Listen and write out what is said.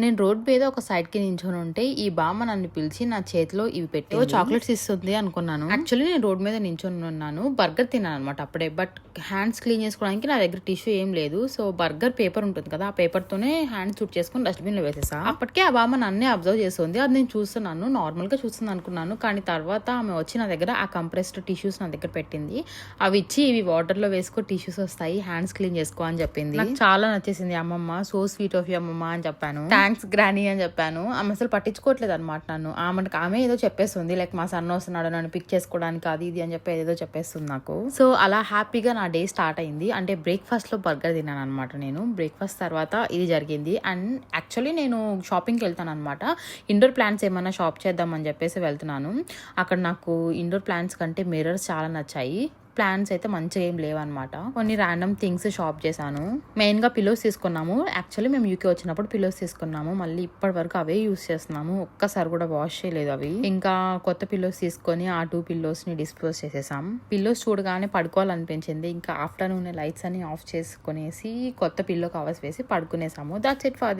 నేను రోడ్ మీద ఒక సైడ్కి నించొని ఉంటే ఈ బామ్మ నన్ను పిలిచి నా చేతిలో ఇవి పెట్టి చాక్లెట్స్ ఇస్తుంది అనుకున్నాను. యాక్చువల్లీ నేను రోడ్ మీద నించొని ఉన్నాను, బర్గర్ తిన్నాను అనమాట అప్పుడే. బట్ హ్యాండ్స్ క్లీన్ చేసుకోవడానికి నా దగ్గర టిష్యూ ఏం లేదు. సో బర్గర్ పేపర్ ఉంటుంది కదా, ఆ పేపర్ తోనే హ్యాండ్స్ చుట్ చేసుకుని డస్ట్బిన్ లో వేసేసా. అప్పటికే ఆ బామ్మ నన్నే అబ్జర్వ్ చేస్తుంది. అది నేను చూస్తున్నాను, నార్మల్ గా చూస్తుంది అనుకున్నాను. కానీ తర్వాత ఆమె వచ్చి నా దగ్గర ఆ కంప్రెస్డ్ టిష్యూస్ నా దగ్గర పెట్టింది. అవి ఇచ్చి ఇవి వాటర్ లో వేసుకో, టిష్యూస్ వస్తాయి, హ్యాండ్స్ క్లీన్ చేసుకో అని చెప్పింది. నాకు చాలా నచ్చేసింది అమ్మమ్మ. సో స్వీట్ ఆఫ్ యూ అమ్మమ్మ అని చెప్పాను. థ్యాంక్స్ గ్రానీ అని చెప్పాను. ఆమె అసలు పట్టించుకోవట్లేదు అనమాట నన్ను. ఆమె ఏదో చెప్పేస్తుంది, లైక్ మా సన్న వస్తున్నాడు నన్ను పిక్ చేసుకోవడానికి అది ఇది అని చెప్పి ఏదో చెప్పేస్తుంది నాకు. సో అలా హ్యాపీగా నా డే స్టార్ట్ అయింది. అంటే బ్రేక్ఫాస్ట్ లో బర్గర్ తిన్నాను అనమాట నేను. బ్రేక్ఫాస్ట్ తర్వాత ఇది జరిగింది. అండ్ యాక్చువల్లీ నేను షాపింగ్కి వెళ్తాను అనమాట. ఇండోర్ ప్లాంట్స్ ఏమైనా షాప్ చేద్దామని చెప్పేసి వెళ్తున్నాను. అక్కడ నాకు ఇండోర్ ప్లాంట్స్ కంటే మిర్రర్స్ చాలా నచ్చాయి. ప్లాన్స్ అయితే మంచిగా ఏం లేవన్నమాట. కొన్ని ర్యాండమ్ థింగ్స్ షాప్ చేశాను. మెయిన్ గా పిల్లోస్ తీసుకున్నాము. యాక్చువల్లీ మేము యూకే వచ్చినప్పుడు పిల్లోస్ తీసుకున్నాము. మళ్ళీ ఇప్పటి వరకు అవే యూస్ చేస్తున్నాము. ఒక్కసారి కూడా వాష్ చేయలేదు అవి. ఇంకా కొత్త పిల్లోస్ తీసుకొని ఆ 2 పిల్లోస్ ని డిస్పోజ్ చేసేసాం. పిల్లోస్ చూడగానే పడుకోవాలనిపించింది. ఇంకా ఆఫ్టర్నూన్ లైట్స్ అన్ని ఆఫ్ చేసుకునేసి కొత్త పిల్లో కవర్స్ వేసి పడుకునేసాము. That's it for